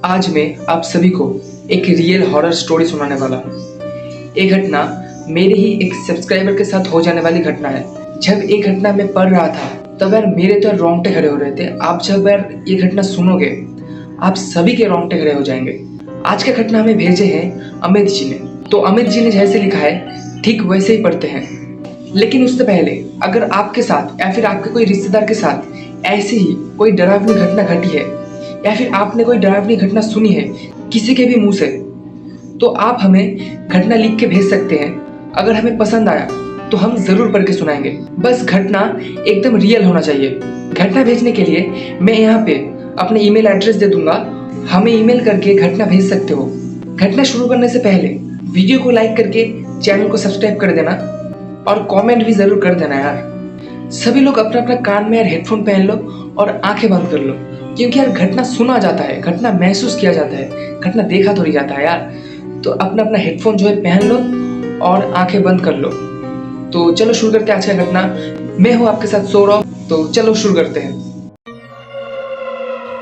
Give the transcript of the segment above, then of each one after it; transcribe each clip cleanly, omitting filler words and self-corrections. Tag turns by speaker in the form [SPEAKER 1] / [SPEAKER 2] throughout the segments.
[SPEAKER 1] आज मैं आप सभी को एक रियल हॉरर स्टोरी सुनाने वाला हूँ। ये घटना मेरे ही एक सब्सक्राइबर के साथ हो जाने वाली घटना है। जब ये घटना मैं पढ़ रहा था तब यार मेरे तो रोंगटे खड़े हो रहे थे। आप जब यार ये घटना सुनोगे आप सभी के रोंगटे खड़े हो जाएंगे। आज का घटना हमें भेजे हैं अमित जी ने। तो अमित जी ने जैसे लिखा है ठीक वैसे ही पढ़ते हैं। लेकिन उससे पहले अगर आपके साथ या फिर आपके कोई रिश्तेदार के साथ ऐसी ही कोई डरावनी घटना घटी है या फिर आपने कोई डरावनी घटना सुनी है किसी के भी मुंह से, तो आप हमें घटना लिख के भेज सकते हैं। अगर हमें पसंद आया तो हम जरूर पढ़ के सुनाएंगे। बस घटना एकदम रियल होना चाहिए। घटना भेजने के लिए मैं यहाँ पे अपने ईमेल एड्रेस दे दूंगा, हमें ईमेल करके घटना भेज सकते हो। घटना शुरू करने से पहले वीडियो को लाइक करके चैनल को सब्सक्राइब कर देना और कमेंट भी जरूर कर देना यार। सभी लोग अपना अपना कान में यार हेडफोन पहन लो और आंखें बंद कर लो, क्योंकि यार घटना सुना जाता है, घटना महसूस किया जाता है, घटना देखा थोड़ी जाता है यार। तो अपना अपना हेडफोन जो है पहन लो और आंखें बंद कर लो। तो चलो शुरू करते हैं आज का घटना। मैं हूँ आपके साथ सौरभ, तो चलो शुरू करते हैं।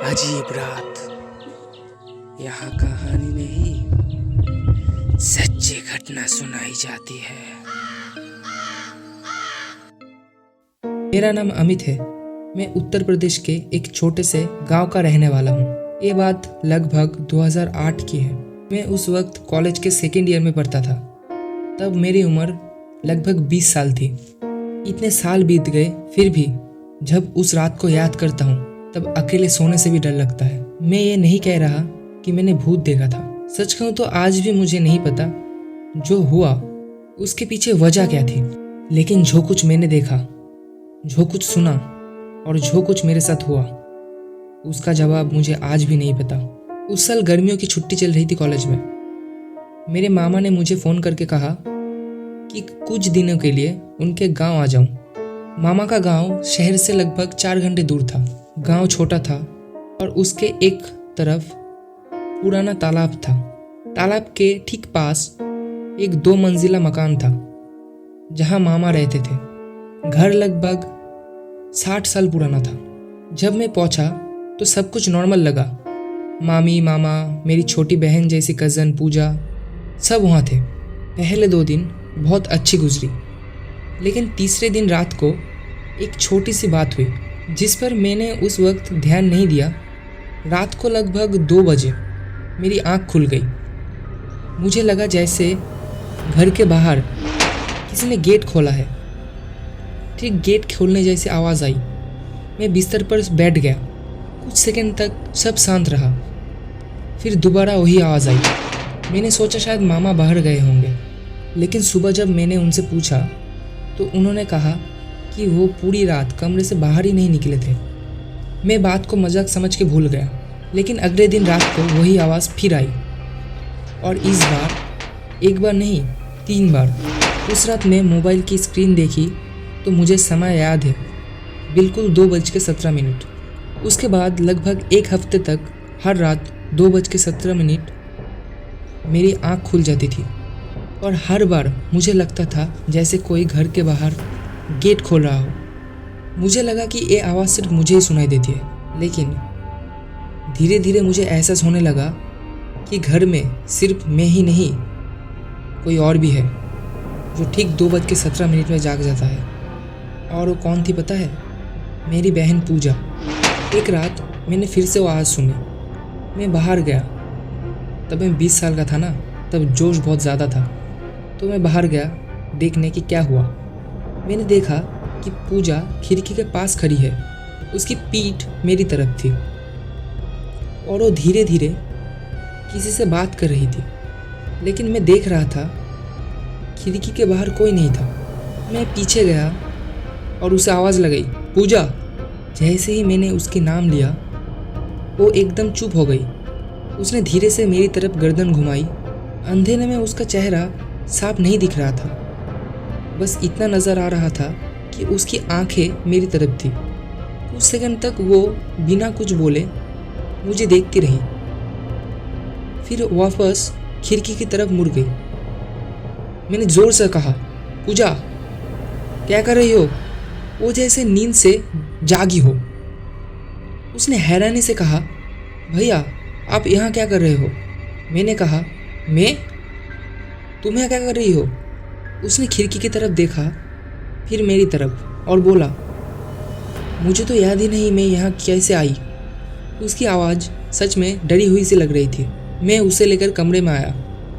[SPEAKER 2] अजीब रात, यहाँ कहानी नहीं सच्ची घटना सुनाई जाती है। मेरा नाम अमित है। मैं उत्तर प्रदेश के एक छोटे से गांव का रहने वाला हूँ। ये बात लगभग 2008 की है। मैं उस वक्त कॉलेज के सेकेंड ईयर में पढ़ता था। तब मेरी उम्र लगभग 20 साल थी। इतने साल बीत गए फिर भी जब उस रात को याद करता हूँ तब अकेले सोने से भी डर लगता है। मैं ये नहीं कह रहा कि मैंने भूत देखा था। सच कहूँ तो आज भी मुझे नहीं पता जो हुआ उसके पीछे वजह क्या थी। लेकिन जो कुछ मैंने देखा, जो कुछ सुना और जो कुछ मेरे साथ हुआ उसका जवाब मुझे आज भी नहीं पता। उस साल गर्मियों की छुट्टी चल रही थी कॉलेज में। मेरे मामा ने मुझे फ़ोन करके कहा कि कुछ दिनों के लिए उनके गांव आ जाऊं। मामा का गांव शहर से लगभग 4 घंटे दूर था। गांव छोटा था और उसके एक तरफ पुराना तालाब था। तालाब के ठीक पास एक 2 मंजिला मकान था जहां मामा रहते थे। घर लगभग 60 साल पुराना था। जब मैं पहुंचा तो सब कुछ नॉर्मल लगा। मामी, मामा, मेरी छोटी बहन जैसी कज़न पूजा सब वहाँ थे। पहले 2 दिन बहुत अच्छी गुजरी, लेकिन तीसरे दिन रात को एक छोटी सी बात हुई जिस पर मैंने उस वक्त ध्यान नहीं दिया। रात को लगभग 2 बजे मेरी आँख खुल गई। मुझे लगा जैसे घर के बाहर किसी ने गेट खोला है। ठीक गेट खोलने जैसी आवाज़ आई। मैं बिस्तर पर बैठ गया। कुछ सेकंड तक सब शांत रहा। फिर दोबारा वही आवाज़ आई। मैंने सोचा शायद मामा बाहर गए होंगे, लेकिन सुबह जब मैंने उनसे पूछा तो उन्होंने कहा कि वो पूरी रात कमरे से बाहर ही नहीं निकले थे। मैं बात को मजाक समझ के भूल गया, लेकिन अगले दिन रात को वही आवाज़ फिर आई और इस बार एक बार नहीं 3 बार। उस रात मैं मोबाइल की स्क्रीन देखी तो मुझे समय याद है, बिल्कुल 2:17। उसके बाद लगभग 1 हफ्ते तक हर रात 2:17 मेरी आँख खुल जाती थी और हर बार मुझे लगता था जैसे कोई घर के बाहर गेट खोल रहा हो। मुझे लगा कि ये आवाज़ सिर्फ मुझे ही सुनाई देती है, लेकिन धीरे धीरे मुझे एहसास होने लगा कि घर में सिर्फ मैं ही नहीं कोई और भी है जो ठीक 2:17 में जाग जाता है। और वो कौन थी पता है? मेरी बहन पूजा। एक रात मैंने फिर से वो आवाज़ सुनी। मैं बाहर गया। तब मैं 20 साल का था ना, तब जोश बहुत ज़्यादा था। तो मैं बाहर गया देखने कि क्या हुआ। मैंने देखा कि पूजा खिड़की के पास खड़ी है। उसकी पीठ मेरी तरफ थी और वो धीरे धीरे किसी से बात कर रही थी, लेकिन मैं देख रहा था खिड़की के बाहर कोई नहीं था। मैं पीछे गया और उसे आवाज़ लगाई, पूजा। जैसे ही मैंने उसके नाम लिया वो एकदम चुप हो गई। उसने धीरे से मेरी तरफ गर्दन घुमाई। अंधेरे में उसका चेहरा साफ नहीं दिख रहा था, बस इतना नज़र आ रहा था कि उसकी आंखें मेरी तरफ थी। कुछ सेकंड तक वो बिना कुछ बोले मुझे देखती रही, फिर वापस खिड़की की तरफ मुड़ गई। मैंने ज़ोर से कहा, पूजा क्या कर रही हो? वो जैसे नींद से जागी हो। उसने हैरानी से कहा, भैया आप यहाँ क्या कर रहे हो? मैंने कहा, मैं? तुम यहाँ क्या कर रही हो? उसने खिड़की की तरफ देखा, फिर मेरी तरफ, और बोला, मुझे तो याद ही नहीं मैं यहाँ कैसे आई। उसकी आवाज़ सच में डरी हुई सी लग रही थी। मैं उसे लेकर कमरे में आया।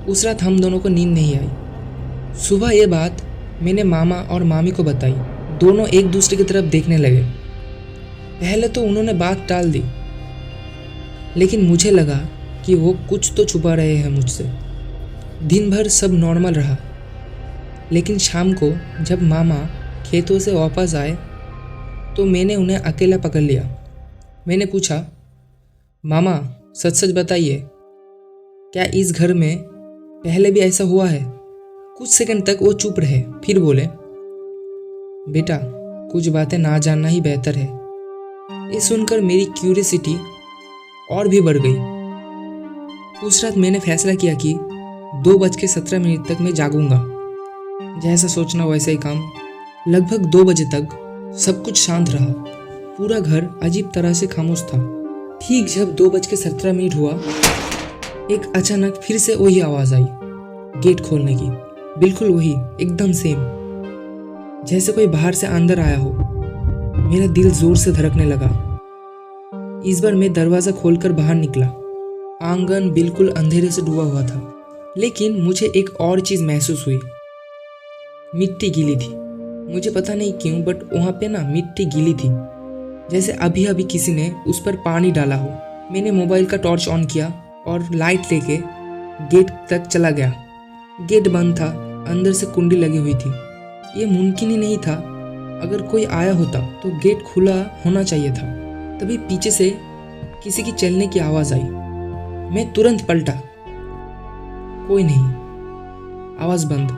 [SPEAKER 2] उस रात हम दोनों को नींद नहीं आई। सुबह ये बात मैंने मामा और मामी को बताई। दोनों एक दूसरे की तरफ देखने लगे। पहले तो उन्होंने बात टाल दी, लेकिन मुझे लगा कि वो कुछ तो छुपा रहे हैं मुझसे। दिन भर सब नॉर्मल रहा, लेकिन शाम को जब मामा खेतों से वापस आए तो मैंने उन्हें अकेला पकड़ लिया। मैंने पूछा, मामा सच सच बताइए, क्या इस घर में पहले भी ऐसा हुआ है? कुछ सेकंड तक वो चुप रहे, फिर बोले, बेटा कुछ बातें ना जानना ही बेहतर है। ये सुनकर मेरी क्यूरियोसिटी और भी बढ़ गई। उस रात मैंने फैसला किया कि 2:17 तक मैं जागूंगा। जैसा सोचना वैसा ही काम। लगभग 2 बजे तक सब कुछ शांत रहा। पूरा घर अजीब तरह से खामोश था। ठीक जब 2:17 हुआ, एक अचानक फिर से वही आवाज़ आई, गेट खोलने की। बिल्कुल वही, एकदम सेम, जैसे कोई बाहर से अंदर आया हो। मेरा दिल जोर से धड़कने लगा। इस बार मैं दरवाज़ा खोलकर बाहर निकला। आंगन बिल्कुल अंधेरे से डूबा हुआ था, लेकिन मुझे एक और चीज़ महसूस हुई। मिट्टी गीली थी। मुझे पता नहीं क्यों, बट वहाँ पे ना मिट्टी गीली थी, जैसे अभी अभी किसी ने उस पर पानी डाला हो। मैंने मोबाइल का टॉर्च ऑन किया और लाइट लेके गेट तक चला गया। गेट बंद था, अंदर से कुंडी लगी हुई थी। ये मुमकिन ही नहीं था। अगर कोई आया होता तो गेट खुला होना चाहिए था। तभी पीछे से किसी की चलने की आवाज़ आई। मैं तुरंत पलटा, कोई नहीं, आवाज़ बंद।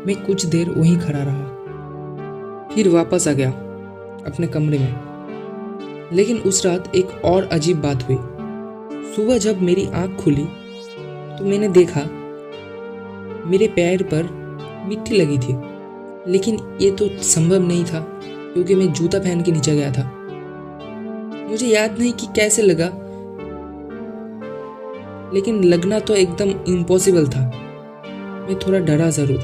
[SPEAKER 2] मैं कुछ देर वहीं खड़ा रहा, फिर वापस आ गया अपने कमरे में। लेकिन उस रात एक और अजीब बात हुई। सुबह जब मेरी आँख खुली तो मैंने देखा मेरे पैर पर मिट्टी लगी थी, लेकिन ये तो संभव नहीं था क्योंकि मैं जूता पहन के नीचे गया था। मुझे याद नहीं कि कैसे लगा, लेकिन लगना तो एकदम इम्पॉसिबल था। मैं थोड़ा डरा ज़रूर,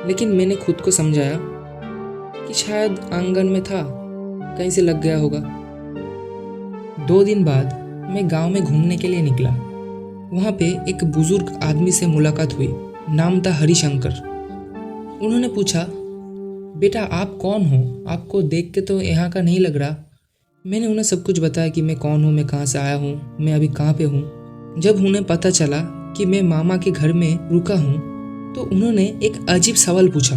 [SPEAKER 2] लेकिन मैंने खुद को समझाया कि शायद आंगन में था, कहीं से लग गया होगा। 2 दिन बाद मैं गांव में घूमने के लिए निकला। वहाँ पे एक बुजुर्ग आदमी से मुलाकात हुई। नाम था हरिशंकर। उन्होंने पूछा, बेटा आप कौन हो? आपको देख के तो यहाँ का नहीं लग रहा। मैंने उन्हें सब कुछ बताया कि मैं कौन हूँ, मैं कहाँ से आया हूँ, मैं अभी कहाँ पे हूँ। जब उन्हें पता चला कि मैं मामा के घर में रुका हूँ तो उन्होंने एक अजीब सवाल पूछा,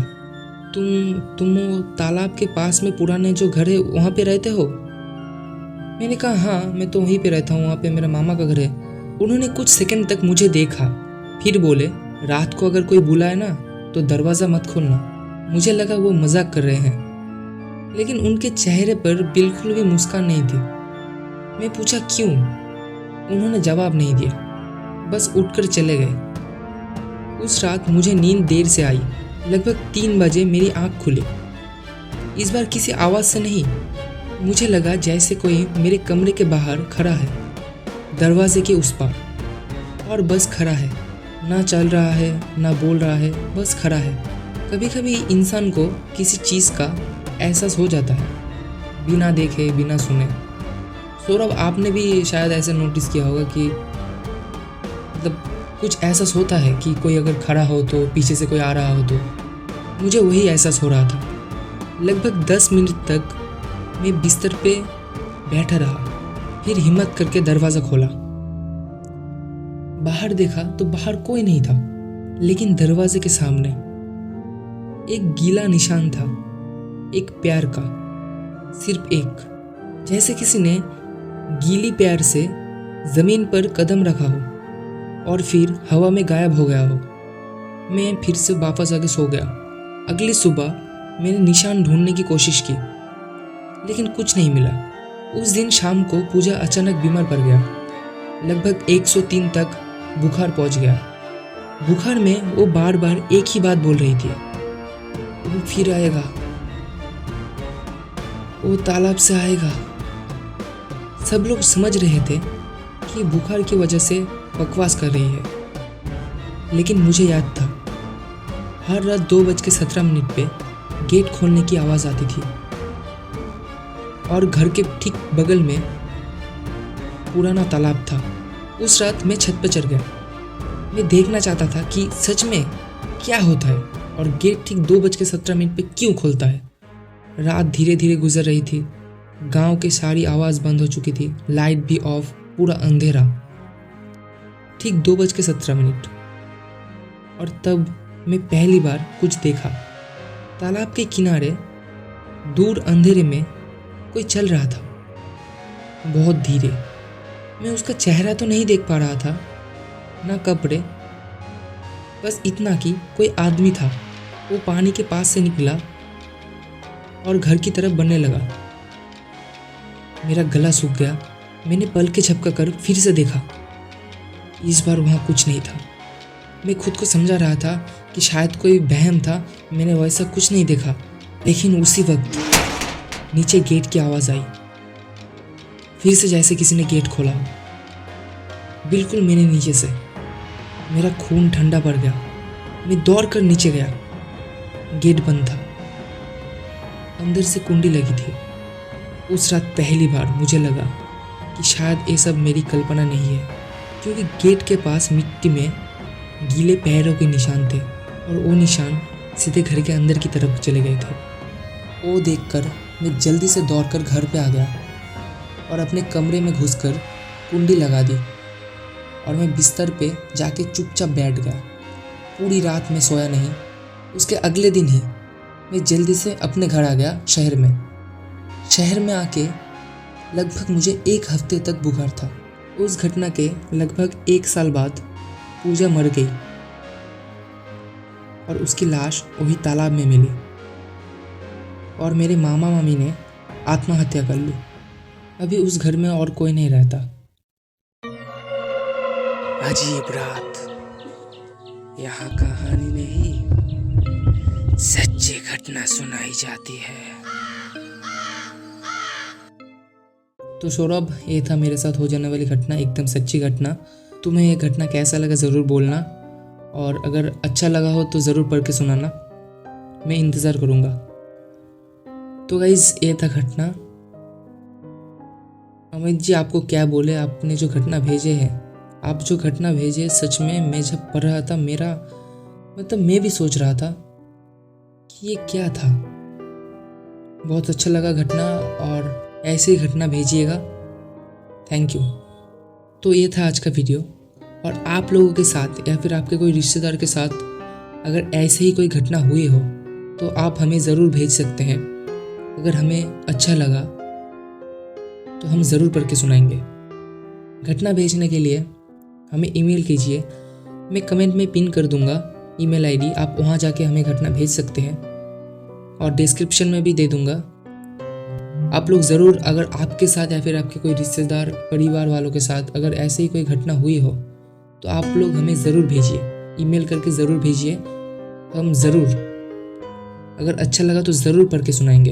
[SPEAKER 2] तुम वो तालाब के पास में पुराने जो घर है वहाँ पे रहते हो? मैंने कहा, हाँ मैं तो वहीं पे रहता हूँ, वहाँ पे मेरा मामा का घर है। उन्होंने कुछ सेकंड तक मुझे देखा, फिर बोले, रात को अगर कोई बुलाए ना तो दरवाज़ा मत खोलना। मुझे लगा वो मजाक कर रहे हैं, लेकिन उनके चेहरे पर बिल्कुल भी मुस्कान नहीं थी। मैं पूछा क्यों? उन्होंने जवाब नहीं दिया, बस उठकर चले गए। उस रात मुझे नींद देर से आई। लगभग 3 बजे मेरी आँख खुली। इस बार किसी आवाज़ से नहीं। मुझे लगा जैसे कोई मेरे कमरे के बाहर खड़ा है, दरवाजे के उस पार, और बस खड़ा है। ना चल रहा है, ना बोल रहा है, बस खड़ा है। कभी कभी इंसान को किसी चीज़ का एहसास हो जाता है, बिना देखे बिना सुने। सौरभ, आपने भी शायद ऐसे नोटिस किया होगा कि मतलब कुछ एहसास होता है कि कोई अगर खड़ा हो तो पीछे से कोई आ रहा हो तो। मुझे वही एहसास हो रहा था। लगभग 10 मिनट तक मैं बिस्तर पे बैठा रहा, फिर हिम्मत करके दरवाज़ा खोला। बाहर देखा तो बाहर कोई नहीं था, लेकिन दरवाजे के सामने एक गीला निशान था, एक पैर का, सिर्फ एक, जैसे किसी ने गीली पैर से ज़मीन पर कदम रखा हो और फिर हवा में गायब हो गया हो। मैं फिर से वापस आके सो गया। अगली सुबह मैंने निशान ढूंढने की कोशिश की, लेकिन कुछ नहीं मिला। उस दिन शाम को पूजा अचानक बीमार पड़ गया। लगभग 103 तक बुखार पहुंच गया। बुखार में वो बार बार एक ही बात बोल रही थी, वो फिर आएगा, वो तालाब से आएगा। सब लोग समझ रहे थे कि बुखार की वजह से बकवास कर रही है, लेकिन मुझे याद था हर रात 2:17 पे गेट खोलने की आवाज़ आती थी और घर के ठीक बगल में पुराना तालाब था। उस रात मैं छत पर चढ़ गया। मैं देखना चाहता था कि सच में क्या होता है और गेट ठीक 2:17 पे क्यों खोलता है। रात धीरे धीरे गुजर रही थी। गांव की सारी आवाज़ बंद हो चुकी थी, लाइट भी ऑफ, पूरा अंधेरा। ठीक 2:17 और तब मैं पहली बार कुछ देखा। तालाब के किनारे दूर अंधेरे में कोई चल रहा था, बहुत धीरे। मैं उसका चेहरा तो नहीं देख पा रहा था, ना कपड़े, बस इतना कि कोई आदमी था। वो पानी के पास से निकला और घर की तरफ बढ़ने लगा। मेरा गला सूख गया। मैंने पलकें झपका कर फिर से देखा। इस बार वहाँ कुछ नहीं था। मैं खुद को समझा रहा था कि शायद कोई वहम था, मैंने वैसा कुछ नहीं देखा। लेकिन उसी वक्त नीचे गेट की आवाज़ आई, फिर से जैसे किसी ने गेट खोला, बिल्कुल मेरे नीचे से। मेरा खून ठंडा पड़ गया। मैं दौड़ कर नीचे गया। गेट बंद था, अंदर से कुंडी लगी थी। उस रात पहली बार मुझे लगा कि शायद ये सब मेरी कल्पना नहीं है, क्योंकि गेट के पास मिट्टी में गीले पैरों के निशान थे और वो निशान सीधे घर के अंदर की तरफ चले गए थे। वो देखकर मैं जल्दी से दौड़कर घर पे आ गया और अपने कमरे में घुसकर कुंडी लगा दी और मैं बिस्तर पे जाके चुपचाप बैठ गया। पूरी रात में सोया नहीं। उसके अगले दिन ही मैं जल्दी से अपने घर आ गया शहर में। शहर में आके लगभग मुझे 1 हफ्ते तक बुखार था। उस घटना के लगभग 1 साल बाद पूजा मर गई और उसकी लाश वही तालाब में मिली और मेरे मामा मामी ने आत्महत्या कर ली। अभी उस घर में और कोई नहीं रहता।
[SPEAKER 3] अजीब रात, यहाँ कहानी नहीं, सच्ची घटना सुनाई जाती है।
[SPEAKER 2] तो सौरभ, ये था मेरे साथ हो जाने वाली घटना, एकदम सच्ची घटना। तुम्हें ये घटना कैसा लगा ज़रूर बोलना, और अगर अच्छा लगा हो तो ज़रूर पढ़ के सुनाना, मैं इंतज़ार करूँगा। तो गाइज़, ये था घटना। अमित जी, आपको क्या बोले, आपने जो घटना भेजे हैं, आप जो घटना भेजे, सच में मैं जब पढ़ रहा था, मेरा मतलब मैं भी सोच रहा था कि ये क्या था। बहुत अच्छा लगा घटना, और ऐसे ही घटना भेजिएगा। Thank you. तो ये था आज का वीडियो, और आप लोगों के साथ या फिर आपके कोई रिश्तेदार के साथ अगर ऐसे ही कोई घटना हुई हो तो आप हमें ज़रूर भेज सकते हैं। अगर हमें अच्छा लगा तो हम ज़रूर पढ़ के सुनाएंगे। घटना भेजने के लिए हमें ईमेल कीजिए, मैं कमेंट में पिन कर दूंगा ईमेल आईडी, आप वहाँ जाके हमें घटना भेज सकते हैं, और डिस्क्रिप्शन में भी दे दूंगा। आप लोग ज़रूर, अगर आपके साथ या फिर आपके कोई रिश्तेदार परिवार वालों के साथ अगर ऐसे ही कोई घटना हुई हो तो आप लोग हमें ज़रूर भेजिए, ईमेल करके ज़रूर भेजिए। हम ज़रूर, अगर अच्छा लगा तो ज़रूर पढ़ के सुनाएंगे।